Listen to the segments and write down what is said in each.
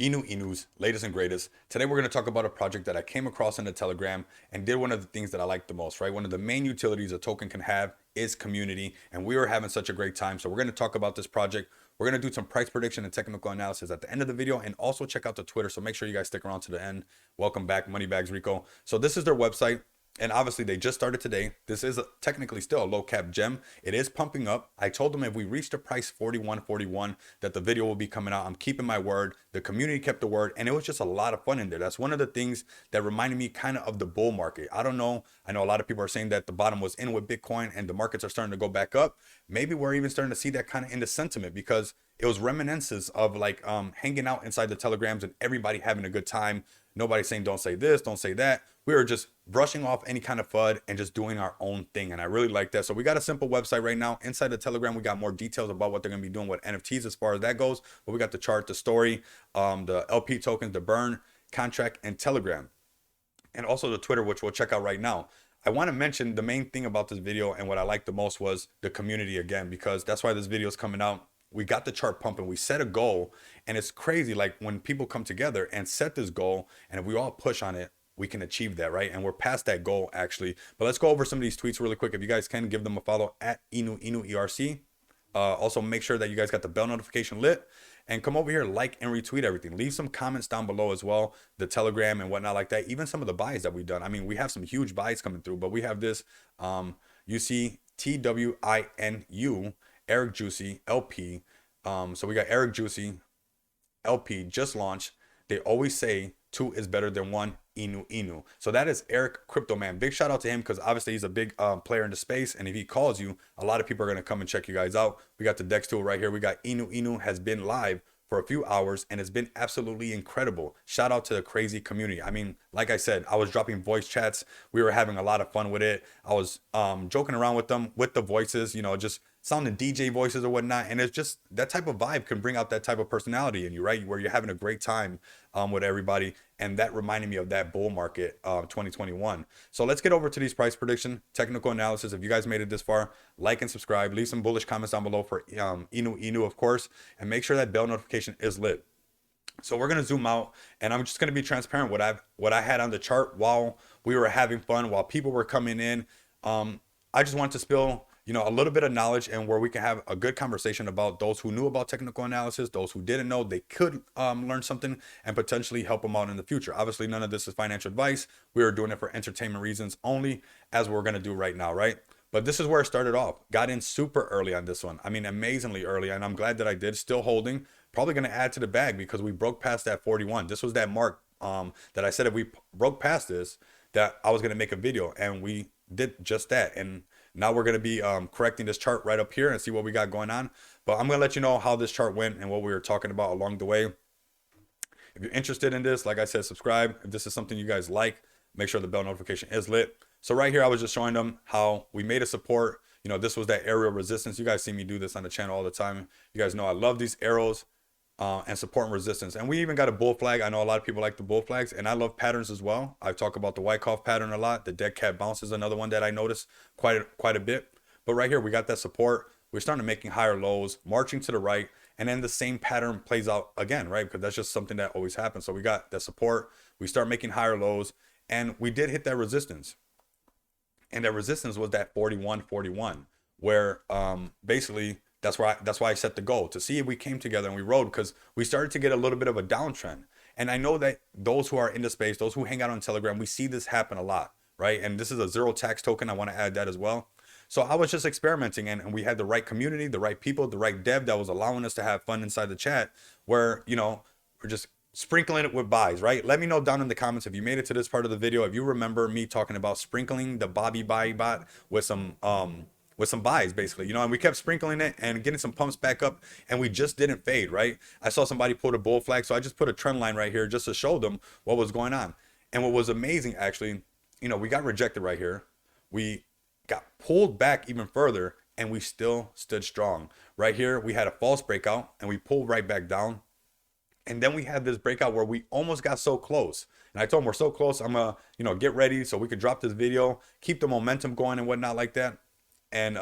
Inu Inu's latest and greatest. Today we're going to talk about a project that I came across in the Telegram and did one of the things that I like the most, right? One of the main utilities a token can have is community, and we were having such a great time. So we're going to talk about this project. We're going to do some price prediction and technical analysis at the end of the video, and also check out the Twitter. So make sure you guys stick around to the end. Welcome back, Moneybags Rico. So this is their website. And obviously they just started today. This is technically still a low cap gem. It is pumping up. I told them if we reach the price 41.41 that the video will be coming out. I'm keeping my word. The community kept the word, and it was just a lot of fun in there. That's one of the things that reminded me kind of the bull market. I don't know. I know a lot of people are saying that the bottom was in with Bitcoin and the markets are starting to go back up. Maybe we're even starting to see that kind of in the sentiment, because it was reminiscences of like hanging out inside the telegrams and everybody having a good time. Nobody saying don't say this, don't say that. We were just brushing off any kind of FUD and just doing our own thing. And I really like that. So we got a simple website right now. Inside the Telegram, we got more details about what they're going to be doing with NFTs as far as that goes. But we got the chart, the story, the LP tokens, the burn, contract, and Telegram. And also the Twitter, which we'll check out right now. I want to mention the main thing about this video and what I liked the most was the community again, because that's why this video is coming out. We got the chart pumping. We set a goal, and it's crazy. Like when people come together and set this goal, and if we all push on it, we can achieve that, right? And we're past that goal actually. But let's go over some of these tweets really quick. If you guys can, give them a follow at Inu Inu ERC. Also make sure that you guys got the bell notification lit, and come over here, like and retweet everything. Leave some comments down below as well, the Telegram and whatnot like that. Even some of the buys that we've done. I mean, we have some huge buys coming through, but we have this UCTWINU Eric Juicy LP. So we got Eric Juicy LP just launched. They always say 2 is better than 1. Inu Inu. So that is Eric Crypto Man. Big shout out to him, because obviously he's a big player in the space, and if he calls you, a lot of people are going to come and check you guys out. We got the Dex tool right here. We got Inu Inu has been live for a few hours, and it's been absolutely incredible. Shout out to the crazy community. I mean, like I said, I was dropping voice chats. We were having a lot of fun with it. I was joking around with them with the voices, you know, just sounding DJ voices or whatnot. And it's just that type of vibe can bring out that type of personality in you, right? Where you're having a great time with everybody. And that reminded me of that bull market 2021. So let's get over to these price prediction, technical analysis. If you guys made it this far, like and subscribe. Leave some bullish comments down below for Inu Inu, of course. And make sure that bell notification is lit. So we're gonna zoom out, and I'm just gonna be transparent what I had on the chart while we were having fun, while people were coming in. I just wanted to spill, you know, a little bit of knowledge, and where we can have a good conversation about those who knew about technical analysis, those who didn't know, they could learn something and potentially help them out in the future. Obviously, none of this is financial advice. We are doing it for entertainment reasons only, as we're gonna do right now, right? But this is where it started off. Got in super early on this one. I mean, amazingly early, and I'm glad that I did. Still holding. Probably going to add to the bag, because we broke past that 41. This was that mark that I said if we broke past this, that I was going to make a video, and we did just that. And now we're going to be correcting this chart right up here and see what we got going on. But I'm going to let you know how this chart went and what we were talking about along the way. If you're interested in this, like I said, subscribe. If this is something you guys like, make sure the bell notification is lit. So right here, I was just showing them how we made a support. You know, this was that aerial resistance. You guys see me do this on the channel all the time. You guys know I love these arrows and support and resistance. And we even got a bull flag. I know a lot of people like the bull flags, and I love patterns as well. I talk about the Wyckoff pattern a lot. The dead cat bounce is another one that I noticed quite a bit. But right here, we got that support. We're starting making higher lows, marching to the right, and then the same pattern plays out again, right? Because that's just something that always happens. So we got that support. We start making higher lows, and we did hit that resistance. And that resistance was that 41.41, where basically that's why I set the goal to see if we came together and we rode, because we started to get a little bit of a downtrend. And I know that those who are in the space, those who hang out on Telegram, we see this happen a lot, right? And this is a zero tax token. I want to add that as well. So I was just experimenting, and we had the right community, the right people, the right dev that was allowing us to have fun inside the chat, where, you know, we're just sprinkling it with buys, right? Let me know down in the comments if you made it to this part of the video, if you remember me talking about sprinkling the Bobby buy bot with some buys, basically, you know, and we kept sprinkling it and getting some pumps back up, and we just didn't fade, right? I saw somebody put a bull flag, so I just put a trend line right here just to show them what was going on. And what was amazing, actually, you know, we got rejected right here. We got pulled back even further, and we still stood strong. Right here, we had a false breakout, and we pulled right back down. And then we had this breakout where we almost got so close. And I told him we're so close, I'm gonna, you know, get ready so we could drop this video, keep the momentum going and whatnot like that. And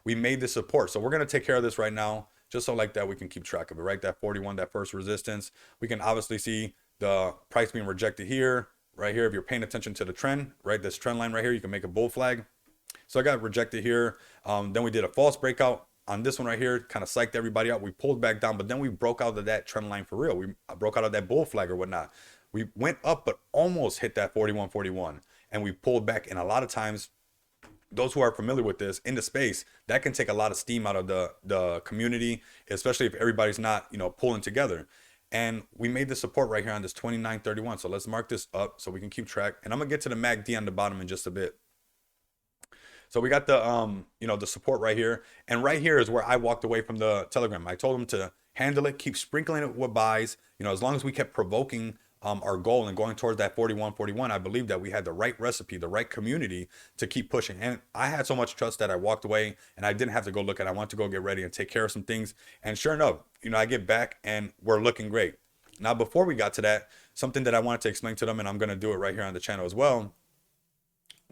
we made this support. So we're gonna take care of this right now. just so like that we can keep track of it, right? That 41, that first resistance. We can obviously see the price being rejected here, right here. If you're paying attention to the trend, right, this trend line right here, you can make a bull flag. So I got rejected here. Then we did a false breakout on this one right here, kind of psyched everybody out. We pulled back down, but then we broke out of that trend line for real. We broke out of that bull flag or whatnot. We went up, but almost hit that 41.41, and we pulled back. And a lot of times, those who are familiar with this in the space, that can take a lot of steam out of the community, especially if everybody's not, pulling together. And we made the support right here on this 29.31. So let's mark this up so we can keep track. And I'm gonna get to the MACD on the bottom in just a bit. So we got the the support right here, and right here is where I walked away from the Telegram. I told them to handle it, keep sprinkling it with buys. As long as we kept provoking our goal and going towards that 41.41, I believe that we had the right recipe, the right community to keep pushing. And I had so much trust that I walked away and I didn't have to go look at it. I wanted to go get ready and take care of some things. And sure enough, I get back and we're looking great. Now, before we got to that, something that I wanted to explain to them, and I'm going to do it right here on the channel as well.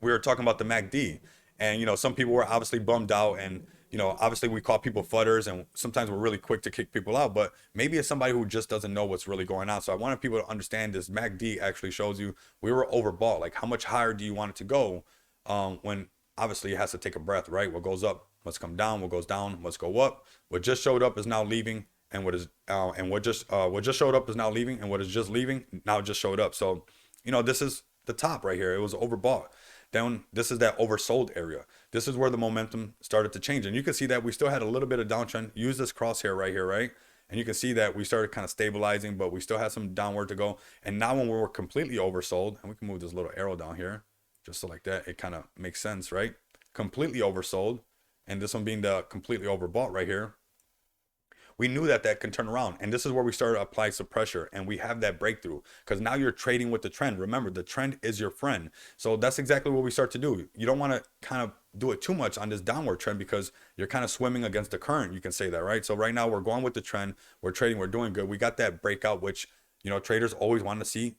We were talking about the MACD. And, some people were obviously bummed out, and, obviously we call people fudders, and sometimes we're really quick to kick people out, but maybe it's somebody who just doesn't know what's really going on. So I wanted people to understand this MACD actually shows you we were overbought. Like, how much higher do you want it to go? When obviously it has to take a breath, right? What goes up must come down, what goes down must go up. What just showed up is now leaving, and what just showed up is now leaving, and what is just leaving now just showed up. So, this is the top right here. It was overbought. Then this is that oversold area. This is where the momentum started to change. And you can see that we still had a little bit of downtrend. Use this crosshair right here, right? And you can see that we started kind of stabilizing, but we still had some downward to go. And now when we were completely oversold, and we can move this little arrow down here, just so like that, it kind of makes sense, right? Completely oversold. And this one being the completely overbought right here. We knew that can turn around, and this is where we started to apply some pressure, and we have that breakthrough because now you're trading with the trend. Remember, the trend is your friend. So that's exactly what we start to do. You don't want to kind of do it too much on this downward trend because you're kind of swimming against the current. You can say that, right? So right now we're going with the trend. We're trading. We're doing good. We got that breakout, which traders always want to see.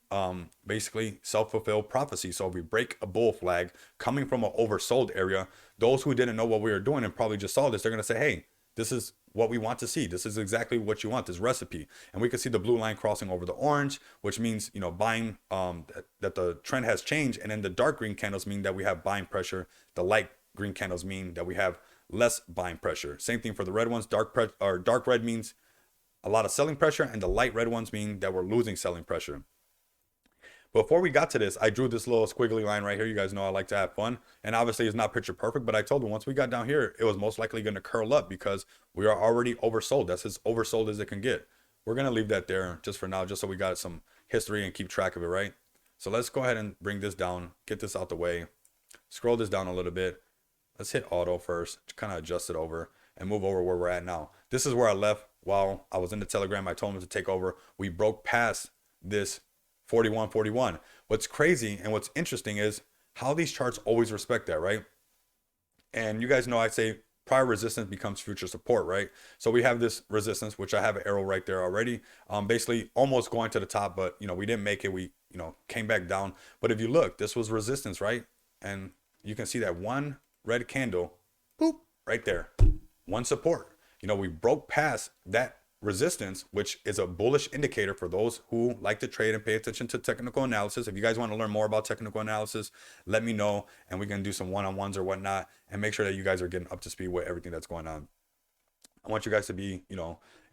Basically self-fulfilled prophecy. So if we break a bull flag coming from an oversold area, those who didn't know what we were doing and probably just saw this, they're gonna say, hey, this is what we want to see. This is exactly what you want, this recipe. And we can see the blue line crossing over the orange, which means, buying, that the trend has changed. And then the dark green candles mean that we have buying pressure. The light green candles mean that we have less buying pressure. Same thing for the red ones. Dark red means a lot of selling pressure, and the light red ones mean that we're losing selling pressure. Before we got to this, I drew this little squiggly line right here. You guys know I like to have fun. And obviously it's not picture perfect, but I told them once we got down here, it was most likely going to curl up because we are already oversold. That's as oversold as it can get. We're going to leave that there just for now, just so we got some history and keep track of it, right? So let's go ahead and bring this down, get this out the way, scroll this down a little bit. Let's hit auto first, to kind of adjust it over and move over where we're at now. This is where I left while I was in the Telegram. I told them to take over. We broke past this 41.41. What's crazy and what's interesting is how these charts always respect that, right? And you guys know I say prior resistance becomes future support, right? So we have this resistance, which I have an arrow right there already, basically almost going to the top, but we didn't make it. We came back down. But if you look, this was resistance, right? And you can see that one red candle, boop, right there, one support. We broke past that resistance, which is a bullish indicator for those who like to trade and pay attention to technical analysis. If you guys want to learn more about technical analysis, let me know, and we can do some one-on-ones or whatnot, and make sure that you guys are getting up to speed with everything that's going on. I want you guys to be,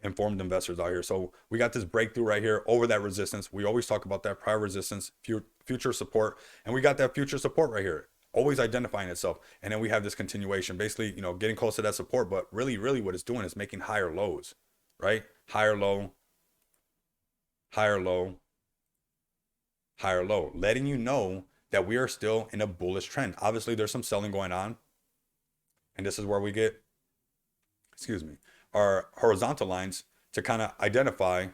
informed investors out here. So we got this breakthrough right here over that resistance. We always talk about that prior resistance, future support, and we got that future support right here, always identifying itself. And then we have this continuation, basically, getting close to that support, but really what it's doing is making higher lows. Right? Higher low, higher low, higher low, letting you know that we are still in a bullish trend. Obviously, there's some selling going on. And this is where we get, our horizontal lines to kind of identify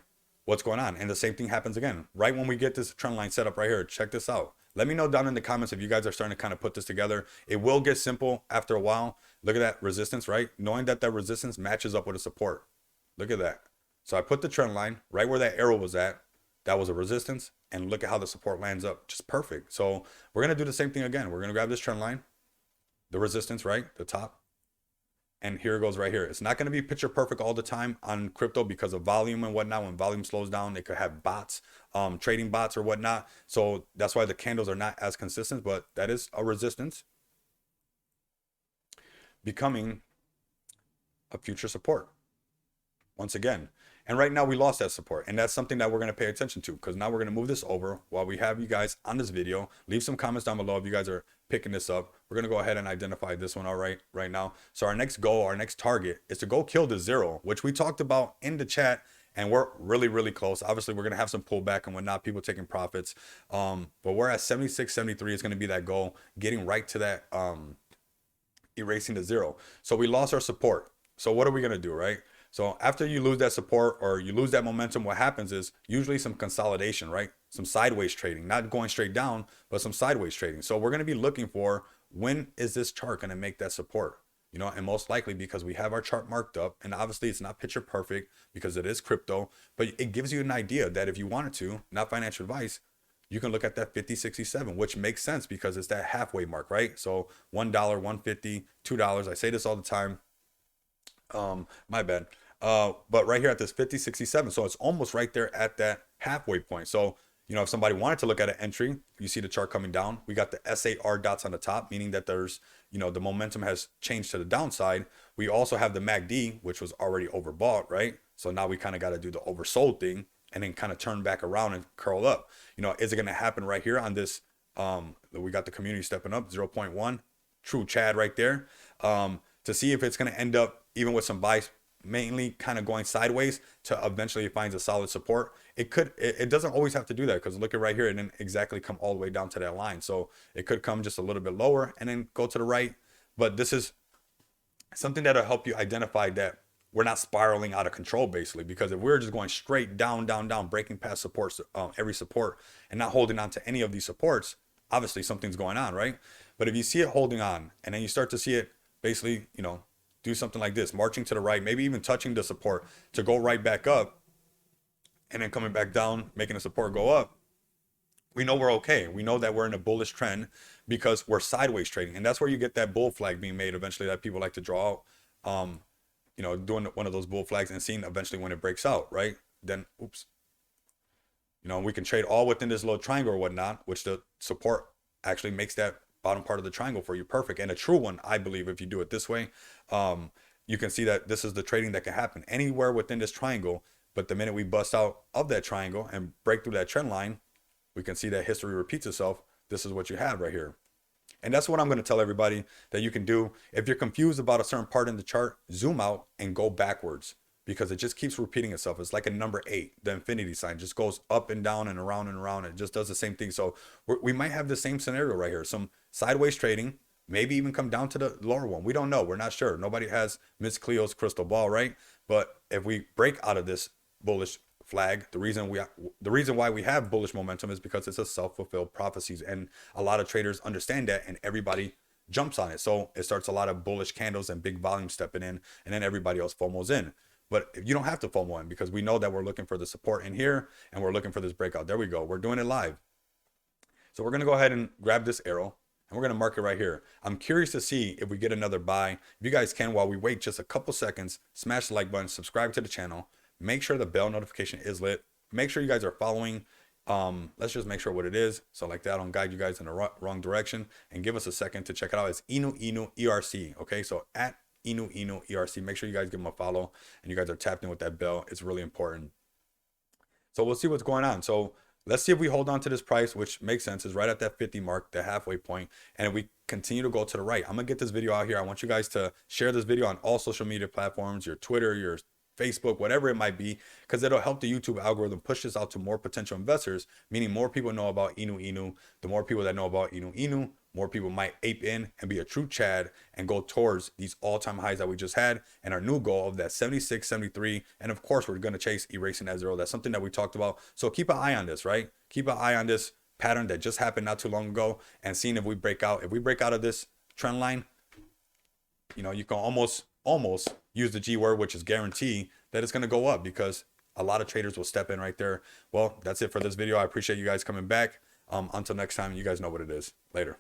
what's going on. And the same thing happens again, right when we get this trend line set up right here. Check this out. Let me know down in the comments if you guys are starting to kind of put this together. It will get simple after a while. Look at that resistance, right? Knowing that resistance matches up with a support. Look at that. So I put the trend line right where that arrow was at. That was a resistance. And look at how the support lands up. Just perfect. So we're going to do the same thing again. We're going to grab this trend line, the resistance, right? The top. And here it goes right here. It's not going to be picture perfect all the time on crypto because of volume and whatnot. When volume slows down, they could have bots, trading bots or whatnot. So that's why the candles are not as consistent, but that is a resistance becoming a future support once again. And right now we lost that support, and that's something that we're going to pay attention to, because now we're going to move this over while we have you guys on this video. Leave some comments down below if you guys are picking this up. We're going to go ahead and identify this one all right now. So our next goal, our next target is to go kill the zero, which we talked about in the chat, and we're really close. Obviously we're going to have some pullback and whatnot, people taking profits, but we're at 76.73 is going to be that goal, getting right to that erasing the zero. So we lost our support. So what are we going to do, right? So after you lose that support or you lose that momentum, what happens is usually some consolidation, right? Some sideways trading, not going straight down, but some sideways trading. So we're going to be looking for, when is this chart going to make that support? You know, and most likely because we have our chart marked up, and obviously it's not picture perfect because it is crypto, but it gives you an idea that if you wanted to, not financial advice, you can look at that 50.67, which makes sense because it's that halfway mark, right? So $1, $1.50, $2. I say this all the time. My bad. But right here at this 50.67, so it's almost right there at that halfway point. So, you know, if somebody wanted to look at an entry, you see the chart coming down. We got the SAR dots on the top, meaning that there's, you know, the momentum has changed to the downside. We also have the MACD, which was already overbought, right? So now we kind of got to do the oversold thing and then kind of turn back around and curl up. You know, is it going to happen right here on this? We got the community stepping up 0.1, true Chad right there, to see if it's going to end up even with some buys, mainly kind of going sideways to eventually it finds a solid support. It doesn't always have to do that, because look at right here, it didn't exactly come all the way down to that line. So it could come just a little bit lower and then go to the right. But this is something that'll help you identify that we're not spiraling out of control, basically, because if we're just going straight down, breaking past supports, every support, and not holding on to any of these supports, obviously something's going on, right? But if you see it holding on and then you start to see it basically, you know, do something like this, marching to the right, maybe even touching the support to go right back up and then coming back down, making the support go up, we know we're okay. We know that we're in a bullish trend because we're sideways trading. And that's where you get that bull flag being made eventually that people like to draw out, you know, doing one of those bull flags and seeing eventually when it breaks out, right? Then, oops, you know, we can trade all within this little triangle or whatnot, which the support actually makes that bottom part of the triangle for you perfect, and a true one, I believe, if you do it this way. You can see that this is the trading that can happen anywhere within this triangle, but the minute we bust out of that triangle and break through that trend line, we can see that history repeats itself. This is what you have right here. And that's what I'm going to tell everybody that you can do. If you're confused about a certain part in the chart, zoom out and go backwards, because it just keeps repeating itself. It's like a number 8, the infinity sign just goes up and down and around and around. It just does the same thing. So we might have the same scenario right here. Some sideways trading, maybe even come down to the lower one. We don't know. We're not sure. Nobody has Miss Cleo's crystal ball, right? But if we break out of this bullish flag, the reason why we have bullish momentum is because it's a self-fulfilled prophecies, and a lot of traders understand that, and everybody jumps on it. So it starts a lot of bullish candles and big volume stepping in, and then everybody else FOMOs in. But you don't have to FOMO in, because we know that we're looking for the support in here and we're looking for this breakout. There we go. We're doing it live. So we're going to go ahead and grab this arrow and we're going to mark it right here. I'm curious to see if we get another buy. If you guys can, while we wait just a couple seconds, smash the like button, subscribe to the channel, make sure the bell notification is lit. Make sure you guys are following. Let's just make sure what it is. So like that, I don't guide you guys in the wrong direction, and give us a second to check it out. It's Inu Inu ERC. Okay. So at Inu Inu ERC. Make sure you guys give them a follow and you guys are tapped in with that bell. It's really important. So we'll see what's going on. So let's see if we hold on to this price, which makes sense, is right at that 50 mark, the halfway point. And if we continue to go to the right, I'm gonna get this video out here. I want you guys to share this video on all social media platforms, your Twitter, your Facebook, whatever it might be, because it'll help the YouTube algorithm push this out to more potential investors, meaning more people know about Inu Inu. The more people that know about Inu Inu, more people might ape in and be a true Chad and go towards these all-time highs that we just had, and our new goal of that 76, 73. And of course, we're going to chase erasing that zero. That's something that we talked about. So keep an eye on this, right? Keep an eye on this pattern that just happened not too long ago, and seeing if we break out. If we break out of this trend line, you know, you can almost use the G word, which is guarantee that it's going to go up, because a lot of traders will step in right there. Well, that's it for this video. I appreciate you guys coming back. Until next time, you guys know what it is. Later.